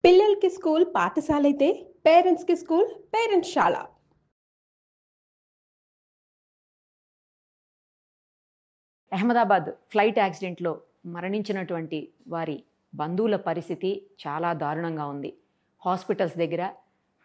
పిల్లలకి స్కూల్ పాఠశాలైతే పేరెంట్స్‌కి school పేరెంట్స్‌శాల. Ahmedabad flight యాక్సిడెంట్లో మరణించినటువంటి వారి బంధువుల పరిస్థితి చాలా దారుణంగా ఉంది. హాస్పిటల్స్ దగ్గర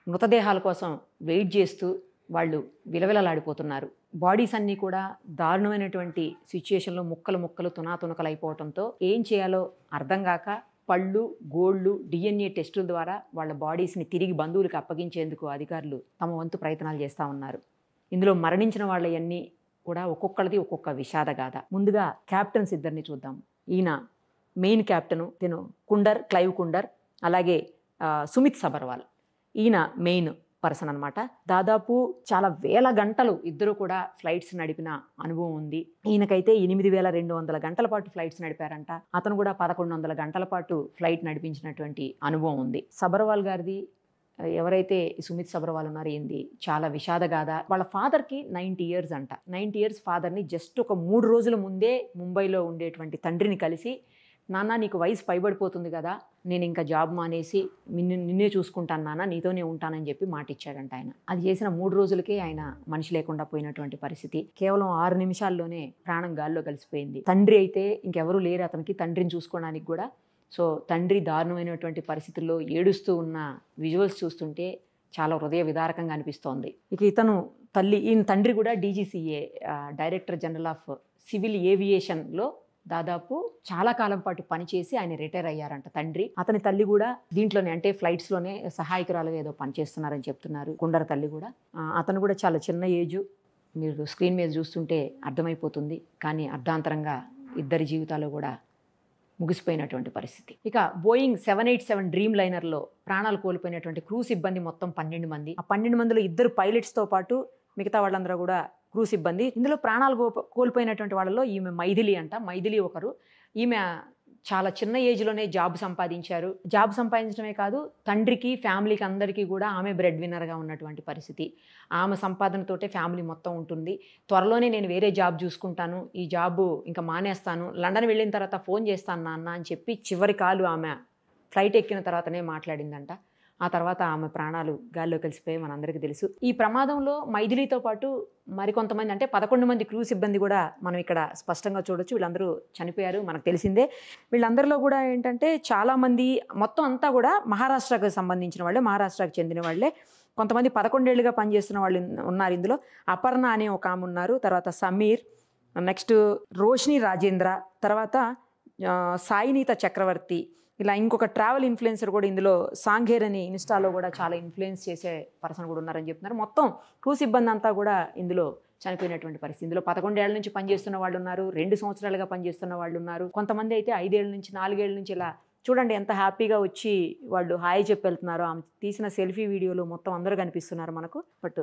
మృతదేహాల కోసం వెయిట్ చేస్తూ వాళ్ళు విలవిలలాడిపోతున్నారు. బాడీస్ అన్నీ కూడా దారుణమైనటువంటి సిచ్యుయేషన్‌లో ముక్కలు ముక్కలు తునాతునకలు అయిపోవడంతో ఏం చేయాలో అర్థం గాక పళ్ళు, గోళ్ళు, DNA టెస్టుల ద్వారా వాళ్ళ బాడీస్‌ని తిరిగి బంధువులకు అప్పగించేందుకు అధికారులు తమ వంతు ప్రయత్నాలు చేస్తూ ఉన్నారు. ఇందులో మరణించిన వాళ్ళయన్నీ కూడా ఒక్కొక్కళ్ళది ఒక్కొక్క విషాద గాథ. ముందుగా క్యాప్టెన్స్ ఇద్దరిని చూద్దాం. ఈయన మెయిన్ క్యాప్టెను క్లైవ్ కుండర్, అలాగే సుమిత్ సబర్వాల్. ఈయన మెయిన్ పర్సన్ అనమాట. దాదాపు చాలా వేల గంటలు ఇద్దరు కూడా ఫ్లైట్స్ నడిపిన అనుభవం ఉంది. ఈయనకైతే 8,200 గంటల పాటు ఫ్లైట్స్ నడిపారంట. అతను కూడా 1,100 గంటల పాటు ఫ్లైట్ నడిపించినటువంటి అనుభవం ఉంది. సబర్వాల్ గారిది ఎవరైతే సుమిత్ సబర్వాల్ ఉన్నారో ఏంది చాలా విషాదగాథ. వాళ్ళ ఫాదర్కి 90 ఇయర్స్ అంట. 90 ఇయర్స్ ఫాదర్ని జస్ట్ ఒక 3 రోజుల ముందే ముంబైలో ఉండేటువంటి తండ్రిని కలిసి, నాన్న నీకు వయసు పైబడిపోతుంది కదా, నేను ఇంకా జాబ్ మానేసి నిన్నే చూసుకుంటాను నాన్న, నీతోనే ఉంటానని చెప్పి మాట ఇచ్చాడంట ఆయన. అది చేసిన 3 రోజులకే ఆయన మనిషి లేకుండా పోయినటువంటి పరిస్థితి. కేవలం 6 నిమిషాల్లోనే ప్రాణం గాల్లో కలిసిపోయింది. తండ్రి అయితే ఇంకెవరూ లేరు అతనికి తండ్రిని చూసుకోవడానికి కూడా. సో తండ్రి దారుణమైనటువంటి పరిస్థితుల్లో ఏడుస్తూ ఉన్న విజువల్స్ చూస్తుంటే చాలా హృదయ విదారకంగా అనిపిస్తోంది. ఇక ఈయన తండ్రి కూడా DGCA director general of civil ఏవియేషన్లో దాదాపు చాలా కాలం పాటు పనిచేసి ఆయన రిటైర్ అయ్యారంట తండ్రి. అతని తల్లి కూడా దీంట్లోనే, అంటే ఫ్లైట్స్లోనే సహాయకురాలుగా ఏదో పనిచేస్తున్నారని చెప్తున్నారు. కుండర తల్లి కూడా. అతను కూడా చాలా చిన్న ఏజు, మీరు స్క్రీన్ మీద చూస్తుంటే అర్థమైపోతుంది. కానీ అర్ధాంతరంగా ఇద్దరి జీవితాలు కూడా ముగిసిపోయినటువంటి పరిస్థితి. ఇక బోయింగ్ 787 డ్రీమ్ లైనర్లో ప్రాణాలు కోల్పోయినటువంటి క్రూ సిబ్బంది మొత్తం 12 మంది. ఆ 12 మందిలో 2 పైలట్స్తో పాటు మిగతా వాళ్ళందరూ కూడా క్రూ సిబ్బంది. ఇందులో ప్రాణాలు కోల్పోయినటువంటి వాళ్ళలో ఈమె మైథిలి అంట. మైథిలి ఒకరు. ఈమె చాలా చిన్న ఏజ్లోనే జాబ్ సంపాదించారు. జాబ్ సంపాదించడమే కాదు, తండ్రికి ఫ్యామిలీకి అందరికీ కూడా ఆమె బ్రెడ్ విన్నర్గా ఉన్నటువంటి పరిస్థితి. ఆమె సంపాదనతోటే ఫ్యామిలీ మొత్తం ఉంటుంది. త్వరలోనే నేను వేరే జాబ్ చూసుకుంటాను, ఈ జాబు ఇంకా మానేస్తాను, లండన్ వెళ్ళిన తర్వాత ఫోన్ చేస్తాను నాన్న అని చెప్పి చివరి కాలు ఆమె ఫ్లైట్ ఎక్కిన తర్వాతనే మాట్లాడిందంట. ఆ తర్వాత ఆమె ప్రాణాలు గాల్లో కలిసిపోయి మనందరికీ తెలుసు. ఈ ప్రమాదంలో మైథిలితో పాటు మరికొంతమంది, అంటే 11 మంది క్రూ సిబ్బంది కూడా మనం ఇక్కడ స్పష్టంగా చూడొచ్చు. వీళ్ళందరూ చనిపోయారు, మనకు తెలిసిందే. వీళ్ళందరిలో కూడా ఏంటంటే చాలామంది, మొత్తం అంతా కూడా మహారాష్ట్రకు సంబంధించిన వాళ్ళే, మహారాష్ట్రకు చెందిన వాళ్ళే. కొంతమంది 11 ఏళ్ళుగా పనిచేస్తున్న వాళ్ళు ఉన్నారు ఇందులో. అపర్ణ అనే ఒక ఆమె ఉన్నారు, తర్వాత సమీర్, నెక్స్ట్ రోషిని రాజేంద్ర, తర్వాత సాయినీత చక్రవర్తి, ఇలా ఇంకొక ట్రావెల్ ఇన్ఫ్లుయెన్సర్ కూడా ఇందులో సాంఘేర్ అని ఇన్స్టాలో కూడా చాలా ఇన్ఫ్లుయెన్స్ చేసే పర్సన్ కూడా ఉన్నారని చెప్తున్నారు. మొత్తం క్రూ సిబ్బంది అంతా కూడా ఇందులో చనిపోయినటువంటి పరిస్థితి. ఇందులో 11 ఏళ్ల నుంచి పనిచేస్తున్న వాళ్ళు ఉన్నారు, 2 సంవత్సరాలుగా పనిచేస్తున్న వాళ్ళు ఉన్నారు, కొంతమంది అయితే 5 ఏళ్ల నుంచి 4 ఏళ్ల నుంచి. ఇలా చూడండి ఎంత హ్యాపీగా వచ్చి వాళ్ళు హాయ్ చెప్పి వెళ్తున్నారు. ఆమె తీసిన సెల్ఫీ వీడియోలు మొత్తం అందరూ కనిపిస్తున్నారు మనకు. బట్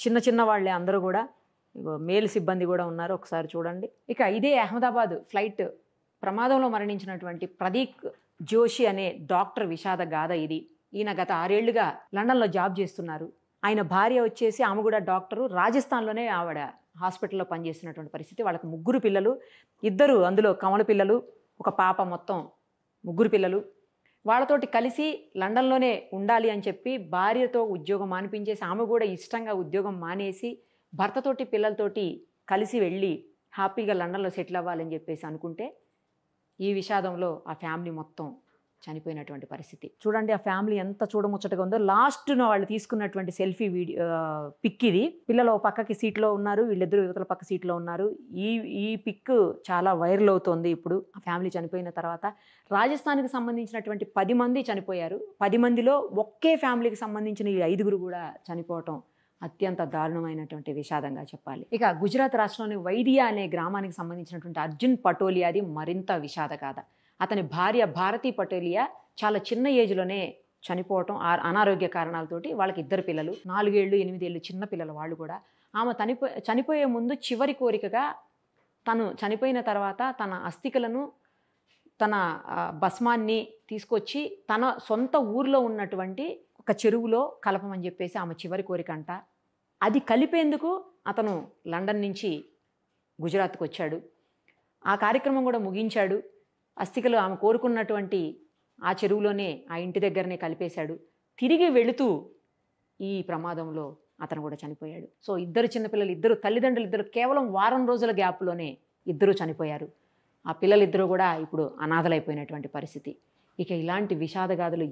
చిన్న చిన్న వాళ్ళే అందరూ కూడా. మేల్ సిబ్బంది కూడా ఉన్నారు, ఒకసారి చూడండి. ఇక ఇదే అహ్మదాబాద్ ఫ్లైట్ ప్రమాదంలో మరణించినటువంటి ప్రదీక్ జోషి అనే డాక్టర్ విషాద గాథ ఇది. ఈయన గత 6 ఏళ్లుగా లండన్లో జాబ్ చేస్తున్నారు. ఆయన భార్య వచ్చేసి ఆమె కూడా డాక్టరు. రాజస్థాన్లోనే ఆవిడ హాస్పిటల్లో పనిచేస్తున్నటువంటి పరిస్థితి. వాళ్ళకి 3 పిల్లలు, 2 అందులో కమల పిల్లలు, ఒక పాప, మొత్తం 3 పిల్లలు. వాళ్ళతోటి కలిసి లండన్లోనే ఉండాలి అని చెప్పి భార్యతో ఉద్యోగం మానిపించేసి, ఆమె కూడా ఇష్టంగా ఉద్యోగం మానేసి భర్తతోటి పిల్లలతోటి కలిసి వెళ్ళి హ్యాపీగా లండన్లో సెటిల్ అవ్వాలని చెప్పేసి అనుకుంటే ఈ విషాదంలో ఆ ఫ్యామిలీ మొత్తం చనిపోయినటువంటి పరిస్థితి. చూడండి ఆ ఫ్యామిలీ ఎంత చూడముచ్చటగా ఉందో. లాస్ట్న వాళ్ళు తీసుకున్నటువంటి సెల్ఫీ పిక్ ఇది. పిల్లలు ఒక పక్కకి సీట్లో ఉన్నారు, వీళ్ళిద్దరూ యువతల పక్క సీట్లో ఉన్నారు. ఈ పిక్ చాలా వైరల్ అవుతోంది ఇప్పుడు. ఆ ఫ్యామిలీ చనిపోయిన తర్వాత రాజస్థాన్కి సంబంధించినటువంటి 10 మంది చనిపోయారు. 10 మందిలో ఒకే ఫ్యామిలీకి సంబంధించిన ఈ 5గురు కూడా చనిపోవటం అత్యంత దారుణమైనటువంటి విషాదంగా చెప్పాలి. ఇక గుజరాత్ రాష్ట్రంలోని వైదియా అనే గ్రామానికి సంబంధించినటువంటి అర్జున్ పటోలియాది మరింత విషాద గాథ. అతని భార్య భారతీ పటోలియా చాలా చిన్న ఏజ్లోనే చనిపోవటం, అనారోగ్య కారణాలతోటి. వాళ్ళకి 2 పిల్లలు, 4 ఏళ్ళు 8 ఏళ్ళు చిన్న పిల్లలు వాళ్ళు కూడా. ఆమె చనిపోయే ముందు చివరి కోరికగా తను చనిపోయిన తర్వాత తన అస్థికలను, తన భస్మాన్ని తీసుకొచ్చి తన సొంత ఊర్లో ఉన్నటువంటి ఒక చెరువులో కలపమని చెప్పేసి ఆమె చివరి కోరిక అంట. అది కలిపేందుకు అతను లండన్ నుంచి గుజరాత్కు వచ్చాడు. ఆ కార్యక్రమం కూడా ముగించాడు. అస్థికలు ఆమె కోరుకున్నటువంటి ఆ చెరువులోనే ఆ ఇంటి దగ్గరనే కలిపేశాడు. తిరిగి వెళుతూ ఈ ప్రమాదంలో అతను కూడా చనిపోయాడు. సో ఇద్దరు చిన్నపిల్లలు, ఇద్దరు తల్లిదండ్రులు, ఇద్దరు కేవలం వారం రోజుల గ్యాప్లోనే ఇద్దరు చనిపోయారు. ఆ పిల్లలిద్దరూ కూడా ఇప్పుడు అనాథలైపోయినటువంటి పరిస్థితి. ఇక ఇలాంటి విషాదగాథలు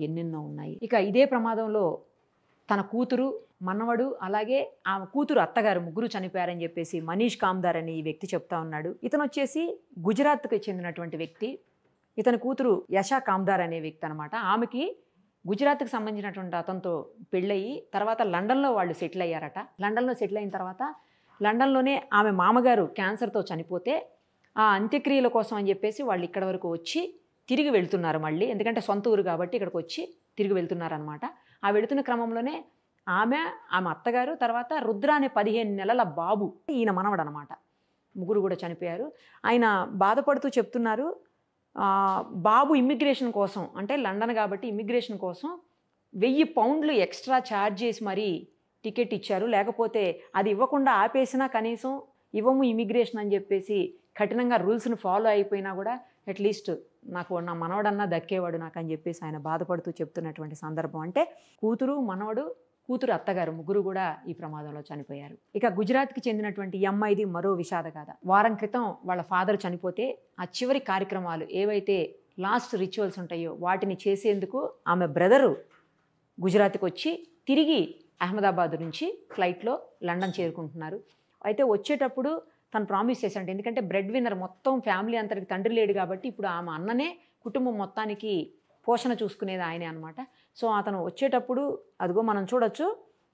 ఎన్నెన్నో ఉన్నాయి. ఇక ఇదే ప్రమాదంలో తన కూతురు, మనవడు, అలాగే ఆ కూతురు అత్తగారు ముగ్గురు చనిపోయారని చెప్పేసి మనీష్ కామ్దార్ అని ఈ వ్యక్తి చెప్తా ఉన్నాడు. ఇతను వచ్చేసి గుజరాత్కి చెందినటువంటి వ్యక్తి. ఇతని కూతురు యశా కామ్దార్ అనే వ్యక్తి అనమాట. ఆమెకి గుజరాత్కి సంబంధించినటువంటి అతనితో పెళ్ళయి తర్వాత లండన్లో వాళ్ళు సెటిల్ అయ్యారట. లండన్లో సెటిల్ అయిన తర్వాత లండన్లోనే ఆమె మామగారు క్యాన్సర్తో చనిపోతే ఆ అంత్యక్రియల కోసం అని చెప్పేసి వాళ్ళు ఇక్కడ వరకు వచ్చి తిరిగి వెళ్తున్నారు మళ్ళీ. ఎందుకంటే సొంత ఊరు కాబట్టి ఇక్కడికి వచ్చి తిరిగి వెళ్తున్నారనమాట. ఆ వెళుతున్న క్రమంలోనే ఆమె అత్తగారు, తర్వాత రుద్ర అనే 15 నెలల బాబు, ఈయన మనవడు అనమాట, ముగ్గురు కూడా చనిపోయారు. ఆయన బాధపడుతూ చెప్తున్నారు, బాబు ఇమ్మిగ్రేషన్ కోసం, అంటే లండన్ కాబట్టి ఇమ్మిగ్రేషన్ కోసం 1000 పౌండ్లు ఎక్స్ట్రా ఛార్జ్ చేసి మరీ టికెట్ ఇచ్చారు. లేకపోతే అది ఇవ్వకుండా ఆపేసినా కనీసం ఇవ్వము ఇమిగ్రేషన్ అని చెప్పేసి కఠినంగా రూల్స్ని ఫాలో అయిపోయినా కూడా అట్లీస్ట్ నాకు నా మనవడన్నా దక్కేవాడు నాకు అని చెప్పేసి ఆయన బాధపడుతూ చెప్తున్నటువంటి సందర్భం. అంటే కూతురు, మనవడు, కూతురు అత్తగారు ముగ్గురు కూడా ఈ ప్రమాదంలో చనిపోయారు. ఇక గుజరాత్కి చెందినటువంటి ఈ అమ్మాయిది మరో విషాద గాథ. వారం క్రితం వాళ్ళ ఫాదర్ చనిపోతే ఆ చివరి కార్యక్రమాలు ఏవైతే లాస్ట్ రిచువల్స్ ఉంటాయో వాటిని చేసేందుకు ఆమె బ్రదరు గుజరాత్కి వచ్చి తిరిగి అహ్మదాబాద్ నుంచి ఫ్లైట్లో లండన్ చేరుకుంటున్నారు. అయితే వచ్చేటప్పుడు తను ప్రామిస్ చేశాడు, ఎందుకంటే బ్రెడ్ విన్నర్, మొత్తం ఫ్యామిలీ అంతటికి తండ్రి లేడు కాబట్టి ఇప్పుడు ఆమె అన్ననే కుటుంబం మొత్తానికి పోషణ చూసుకునేది ఆయనే అనమాట. సో అతను వచ్చేటప్పుడు అదిగో మనం చూడొచ్చు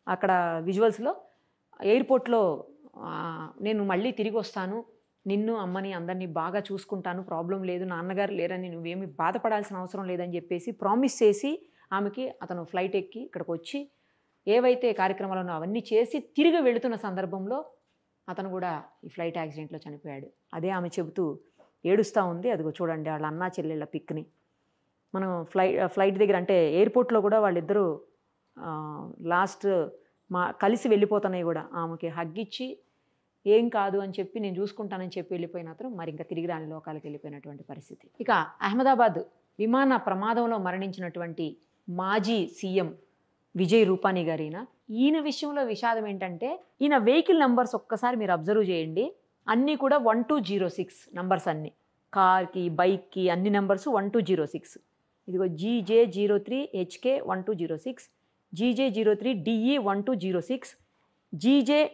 అక్కడ విజువల్స్లో, ఎయిర్పోర్ట్లో నేను మళ్ళీ తిరిగి వస్తాను, నిన్ను అమ్మని అందరినీ బాగా చూసుకుంటాను, ప్రాబ్లం లేదు, నాన్నగారు లేరని నువ్వేమీ బాధపడాల్సిన అవసరం లేదని చెప్పేసి ప్రామిస్ చేసి ఆమెకి అతను ఫ్లైట్ ఎక్కి ఇక్కడికి వచ్చి ఏవైతే కార్యక్రమాలను అవన్నీ చేసి తిరిగి వెళుతున్న సందర్భంలో అతను కూడా ఈ ఫ్లైట్ యాక్సిడెంట్లో చనిపోయాడు. అదే ఆమె చెబుతూ ఏడుస్తూ ఉంది. అదిగో చూడండి వాళ్ళ అన్నా చెల్లెళ్ళ పిక్ని. మనం ఫ్లైట్ దగ్గర, అంటే ఎయిర్పోర్ట్లో కూడా వాళ్ళిద్దరూ లాస్ట్ కలిసి వెళ్ళిపోతున్నాయి కూడా. ఆమెకి హగ్ ఇచ్చి ఏం కాదు అని చెప్పి నేను చూసుకుంటానని చెప్పి వెళ్ళిపోయిన అతను మరి ఇంకా తిరిగి రాని లోకాలకు వెళ్ళిపోయినటువంటి పరిస్థితి. ఇక అహ్మదాబాద్ విమాన ప్రమాదంలో మరణించినటువంటి మాజీ సీఎం విజయ్ రూపానీ గారిన, ఈయన విషయంలో విషాదం ఏంటంటే ఈయన వెహికల్ నంబర్స్ ఒక్కసారి మీరు అబ్జర్వ్ చేయండి, అన్నీ కూడా 1206 నంబర్స్, అన్నీ కార్కి బైక్కి అన్ని నెంబర్స్ 1206. ఇదిగో GJ03HK 1206, GJ03DE 1206, GJ1TS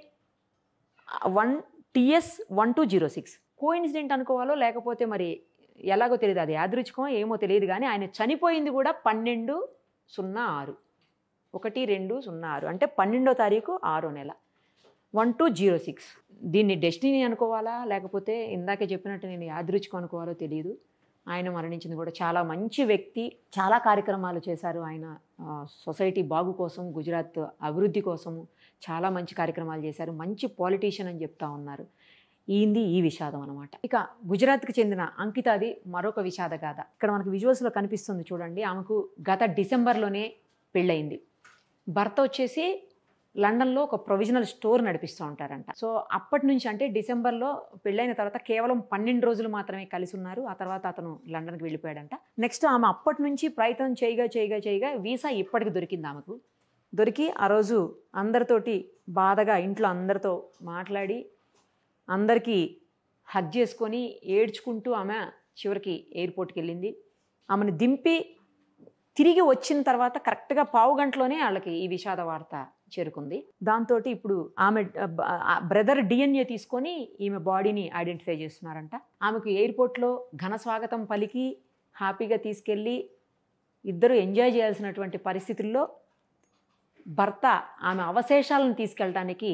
1206. కోఇన్సిడెంట్ అనుకోవాలో లేకపోతే మరి ఎలాగో తెలియదు, అది యాదృచ్ఛికమో ఏమో తెలియదు, కానీ ఆయన చనిపోయింది కూడా 12/06, 12/06, అంటే 12వ తారీఖు 6వ నెల, 1206. దీన్ని డెస్టినీ అనుకోవాలా లేకపోతే ఇందాకే చెప్పినట్టు నేను యాదృచ్ఛికం అనుకోవాలో తెలియదు. ఆయన మరణించింది కూడా చాలా మంచి వ్యక్తి, చాలా కార్యక్రమాలు చేశారు ఆయన సొసైటీ బాగు కోసం, గుజరాత్ అభివృద్ధి కోసము చాలా మంచి కార్యక్రమాలు చేశారు, మంచి పాలిటీషియన్ అని చెప్తా ఉన్నారు. ఈ విషాదం అనమాట. ఇక గుజరాత్కి చెందిన అంకితాది మరొక విషాద గాథ. ఇక్కడ మనకు విజువల్స్లో కనిపిస్తుంది చూడండి. ఆమెకు గత డిసెంబర్లోనే పెళ్ళయింది. భర్త వచ్చేసి లండన్లో ఒక ప్రొవిజనల్ స్టోర్ నడిపిస్తూ ఉంటారంట. సో అప్పటి నుంచి, అంటే డిసెంబర్లో పెళ్ళైన తర్వాత కేవలం 12 రోజులు మాత్రమే కలిసి ఉన్నారు. ఆ తర్వాత అతను లండన్కి వెళ్ళిపోయాడంట. నెక్స్ట్ ఆమె అప్పటి నుంచి ప్రయత్నం చేయగా వీసా ఇప్పటికి దొరికింది ఆమెకు. దొరికి ఆ రోజు అందరితోటి బాధగా ఇంట్లో అందరితో మాట్లాడి అందరికీ హగ్ చేసుకొని ఏడ్చుకుంటూ ఆమె చివరికి ఎయిర్పోర్ట్కి వెళ్ళింది. ఆమెను దింపి తిరిగి వచ్చిన తర్వాత కరెక్ట్గా పావు గంటలోనే వాళ్ళకి ఈ విషాద వార్త చేరుకుంది. దాంతో ఇప్పుడు ఆమె బ్రదర్ DNA తీసుకొని ఈమె బాడీని ఐడెంటిఫై చేస్తున్నారంట. ఆమెకు ఎయిర్పోర్ట్లో ఘన స్వాగతం పలికి హ్యాపీగా తీసుకెళ్ళి ఇద్దరు ఎంజాయ్ చేయాల్సినటువంటి పరిస్థితుల్లో భర్త ఆమె అవశేషాలను తీసుకెళ్ళడానికి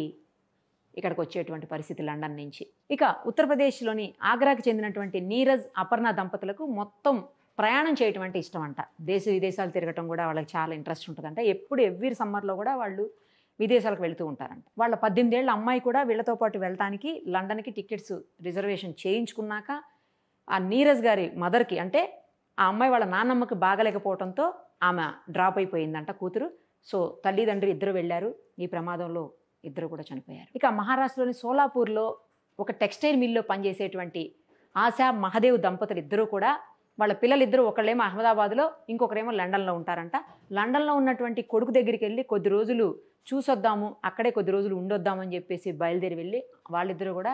ఇక్కడికి వచ్చేటువంటి పరిస్థితి లండన్ నుంచి. ఇక ఉత్తరప్రదేశ్లోని ఆగ్రాకి చెందినటువంటి నీరజ్, అపర్ణ దంపతులకు మొత్తం ప్రయాణం చేయటం అంటే ఇష్టం అంట. దేశ విదేశాలు తిరగటం కూడా వాళ్ళకి చాలా ఇంట్రెస్ట్ ఉంటుందంట. ఎవ్రీ సమ్మర్లో కూడా వాళ్ళు విదేశాలకు వెళుతూ ఉంటారంట. వాళ్ళ 18 ఏళ్ల అమ్మాయి కూడా వీళ్ళతో పాటు వెళ్ళటానికి లండన్కి టికెట్స్ రిజర్వేషన్ చేయించుకున్నాక ఆ నీరజ్ గారి మదర్కి, అంటే ఆ అమ్మాయి వాళ్ళ నాన్నమ్మకి బాగలేకపోవడంతో ఆమె డ్రాప్ అయిపోయిందంట కూతురు. సో తల్లిదండ్రి ఇద్దరు వెళ్ళారు. ఈ ప్రమాదంలో ఇద్దరు కూడా చనిపోయారు. ఇక మహారాష్ట్రలోని సోలాపూర్లో ఒక టెక్స్టైల్ మిల్లో పనిచేసేటువంటి ఆశా మహదేవ్ దంపతులు ఇద్దరూ కూడా వాళ్ళ పిల్లలిద్దరూ ఒకళ్ళేమో అహ్మదాబాద్లో, ఇంకొకరేమో లండన్లో ఉంటారంట. లండన్లో ఉన్నటువంటి కొడుకు దగ్గరికి వెళ్ళి కొద్ది రోజులు చూసొద్దాము, అక్కడే కొద్ది రోజులు ఉండొద్దామని చెప్పేసి బయలుదేరి వెళ్ళి వాళ్ళిద్దరూ కూడా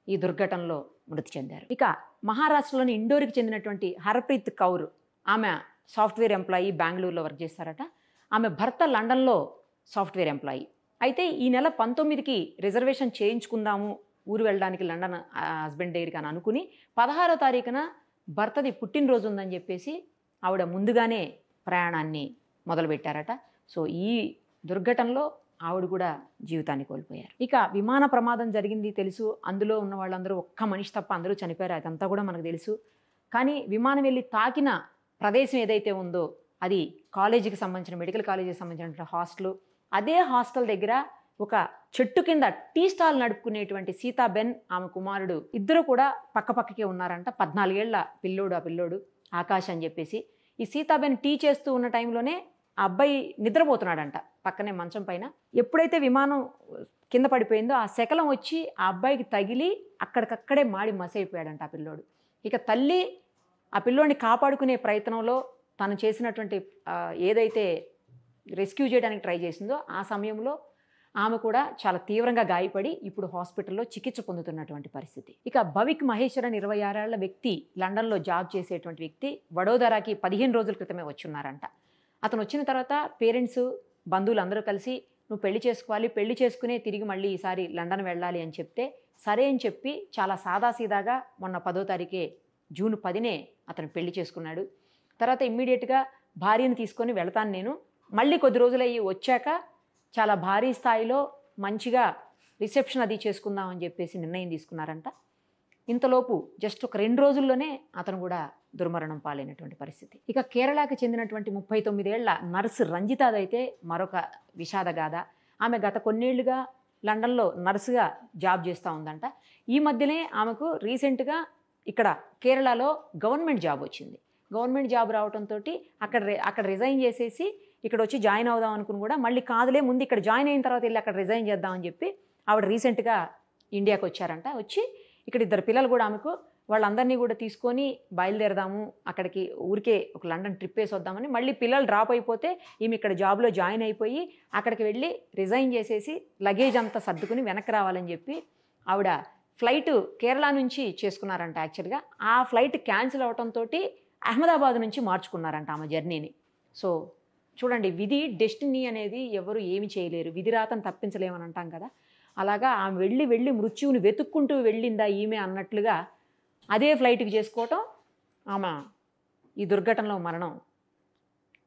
ఈ దుర్ఘటనలో మృతి చెందారు. ఇక మహారాష్ట్రలోని ఇండోర్కి చెందినటువంటి హర్ప్రీత్ కౌర్, ఆమె సాఫ్ట్వేర్ ఎంప్లాయీ, బెంగళూరులో వర్క్ చేస్తారట. ఆమె భర్త లండన్లో సాఫ్ట్వేర్ ఎంప్లాయీ. అయితే ఈ నెల 19కి రిజర్వేషన్ చేయించుకుందాము ఊరు వెళ్ళడానికి లండన్ హస్బెండ్ దగ్గరికి అని అనుకుని 16వ తారీఖున భర్తది పుట్టినరోజు ఉందని చెప్పేసి ఆవిడ ముందుగానే ప్రయాణాన్ని మొదలుపెట్టారట. సో ఈ దుర్ఘటనలో ఆవిడ కూడా జీవితాన్ని కోల్పోయారు. ఇక విమాన ప్రమాదం జరిగింది తెలుసు, అందులో ఉన్న వాళ్ళందరూ ఒక్క మనిషి తప్ప అందరూ చనిపోయారు, అదంతా కూడా మనకు తెలుసు. కానీ విమానం వెళ్ళి తాకిన ప్రదేశం ఏదైతే ఉందో అది కాలేజీకి సంబంధించిన, మెడికల్ కాలేజీకి సంబంధించిన హాస్టల్. అదే హాస్టల్ దగ్గర ఒక చెట్టు కింద టీ స్టాల్ నడుపుకునేటువంటి సీతాబెన్, ఆమె కుమారుడు ఇద్దరు కూడా పక్కపక్కకే ఉన్నారంట. 14 ఏళ్ల పిల్లోడు, ఆ పిల్లోడు ఆకాష్ అని చెప్పేసి. ఈ సీతాబెన్ టీ చేస్తూ ఉన్న టైంలోనే ఆ అబ్బాయి నిద్రపోతున్నాడంట పక్కనే మంచం పైన. ఎప్పుడైతే విమానం కింద పడిపోయిందో ఆ శకలం వచ్చి ఆ అబ్బాయికి తగిలి అక్కడికక్కడే మాడి మసైపోయాడంట ఆ పిల్లోడు. ఇక తల్లి ఆ పిల్లోడిని కాపాడుకునే ప్రయత్నంలో తను చేసినటువంటి ఏదైతే రెస్క్యూ చేయడానికి ట్రై చేసిందో ఆ సమయంలో ఆమె కూడా చాలా తీవ్రంగా గాయపడి ఇప్పుడు హాస్పిటల్లో చికిత్స పొందుతున్నటువంటి పరిస్థితి. ఇక భవిక్ మహేశ్వర్ అని 26 ఏళ్ల వ్యక్తి, లండన్లో జాబ్ చేసేటువంటి వ్యక్తి, వడోదరాకి 15 రోజుల క్రితమే వచ్చున్నారంట. అతను వచ్చిన తర్వాత పేరెంట్స్, బంధువులు అందరూ కలిసి నువ్వు పెళ్లి చేసుకోవాలి, పెళ్లి చేసుకునే తిరిగి మళ్ళీ ఈసారి లండన్ వెళ్ళాలి అని చెప్తే సరే అని చెప్పి చాలా సాదాసీదాగా మొన్న 10వ తారీఖే జూన్ 10నే అతను పెళ్లి చేసుకున్నాడు. తర్వాత ఇమ్మీడియట్గా భార్యను తీసుకొని వెళతాను నేను, మళ్ళీ కొద్ది రోజులయ్యి వచ్చాక చాలా భారీ స్థాయిలో మంచిగా రిసెప్షన్ అది చేసుకుందామని చెప్పేసి నిర్ణయం తీసుకున్నారంట. ఇంతలోపు జస్ట్ ఒక 2 రోజుల్లోనే అతను కూడా దుర్మరణం పాలైనటువంటి పరిస్థితి. ఇక కేరళకి చెందినటువంటి 39 ఏళ్ల నర్సు రంజితాదైతే మరొక విషాదగాథ. ఆమె గత కొన్నేళ్లుగా లండన్లో నర్సుగా జాబ్ చేస్తూ ఉందంట. ఈ మధ్యనే ఆమెకు రీసెంట్గా ఇక్కడ కేరళలో గవర్నమెంట్ జాబ్ వచ్చింది. గవర్నమెంట్ జాబ్ రావడంతో అక్కడ రిజైన్ చేసేసి ఇక్కడ వచ్చి జాయిన్ అవుదాం అనుకుని కూడా మళ్ళీ కాదులే, ముందు ఇక్కడ జాయిన్ అయిన తర్వాత వెళ్ళి అక్కడ రిజైన్ చేద్దామని చెప్పి ఆవిడ రీసెంట్గా ఇండియాకి వచ్చారంట. వచ్చి ఇక్కడ 2 పిల్లలు కూడా ఆమెకు, వాళ్ళందరినీ కూడా తీసుకొని బయలుదేరదాము అక్కడికి, ఊరికే ఒక లండన్ ట్రిప్ వేసి వద్దామని. మళ్ళీ పిల్లలు డ్రాప్ అయిపోతే ఈమె ఇక్కడ జాబ్లో జాయిన్ అయిపోయి అక్కడికి వెళ్ళి రిజైన్ చేసేసి లగేజ్ అంతా సర్దుకుని వెనక్కి రావాలని చెప్పి ఆవిడ ఫ్లైట్ కేరళ నుంచి చేసుకున్నారంట. యాక్చువల్గా ఆ ఫ్లైట్ క్యాన్సిల్ అవడంతో అహ్మదాబాద్ నుంచి మార్చుకున్నారంట ఆమె జర్నీని. సో చూడండి, విధి, డెస్టినీ అనేది ఎవరు ఏమి చేయలేరు, విధి రాతను తప్పించలేమని అంటాం కదా, అలాగా ఆమె వెళ్ళి మృత్యువుని వెతుక్కుంటూ వెళ్ళిందా ఈమె అన్నట్లుగా అదే ఫ్లైట్కి చేసుకోవటం, ఆమె ఈ దుర్ఘటనలో మరణం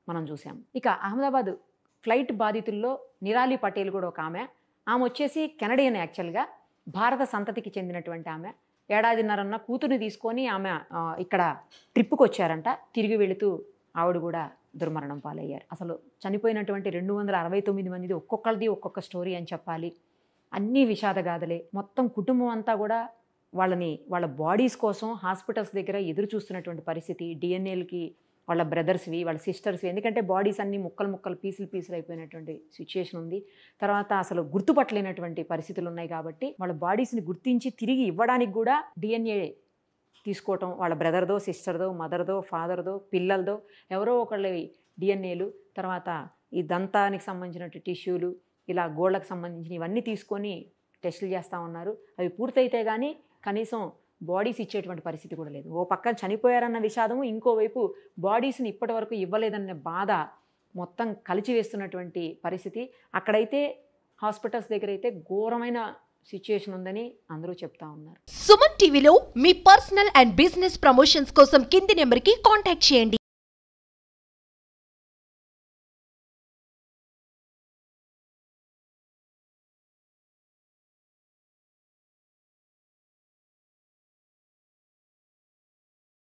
మనం చూసాం. ఇక అహ్మదాబాద్ ఫ్లైట్ బాధితుల్లో నిరాలి పటేల్ కూడా ఒక ఆమె. ఆమె వచ్చేసి కెనడియన్, యాక్చువల్గా భారత సంతతికి చెందినటువంటి ఆమె. 1.5 ఏళ్ల కూతుర్ని తీసుకొని ఆమె ఇక్కడ ట్రిప్పుకి వచ్చారంట. తిరిగి వెళుతూ ఆవిడ కూడా దుర్మరణం పాలయ్యారు. అసలు చనిపోయినటువంటి 269 మందిది ఒక్కొక్కరిది ఒక్కొక్క స్టోరీ అని చెప్పాలి. అన్నీ విషాదగాథలే. మొత్తం కుటుంబం అంతా కూడా వాళ్ళ బాడీస్ కోసం హాస్పిటల్స్ దగ్గర ఎదురు చూస్తున్నటువంటి పరిస్థితి. డిఎన్ఏలకి వాళ్ళ బ్రదర్స్వి, వాళ్ళ సిస్టర్స్వి, ఎందుకంటే బాడీస్ అన్నీ ముక్కలు పీసులు అయిపోయినటువంటి సిచ్యుయేషన్ ఉంది. తర్వాత అసలు గుర్తుపట్టలేనటువంటి పరిస్థితులు ఉన్నాయి కాబట్టి వాళ్ళ బాడీస్ని గుర్తించి తిరిగి ఇవ్వడానికి కూడా డిఎన్ఏ తీసుకోవటం, వాళ్ళ బ్రదర్దో, సిస్టర్దో, మదర్దో, ఫాదర్దో, పిల్లలదో ఎవరో ఒకళ్ళవి డిఎన్ఏలు, తర్వాత ఈ దంతానికి సంబంధించిన టిష్యూలు, ఇలా గోళ్ళకు సంబంధించిన ఇవన్నీ తీసుకొని టెస్టులు చేస్తూ ఉన్నారు. అవి పూర్తయితే కానీ కనీసం బాడీస్ ఇచ్చేటువంటి పరిస్థితి కూడా లేదు. ఓ పక్కన చనిపోయారన్న విషాదము, ఇంకోవైపు బాడీస్ని ఇప్పటి వరకు ఇవ్వలేదన్న బాధ మొత్తం కలిచివేస్తున్నటువంటి పరిస్థితి. అక్కడైతే హాస్పిటల్స్ దగ్గర అయితే ఘోరమైన సిచ్యుయేషన్ ఉందని అందరూ చెప్తా ఉన్నారు. సుమన్ టీవీలో మీ పర్సనల్ అండ్ బిజినెస్ ప్రమోషన్స్ కోసం కింది నెంబర్కి కాంటాక్ట్ చేయండి.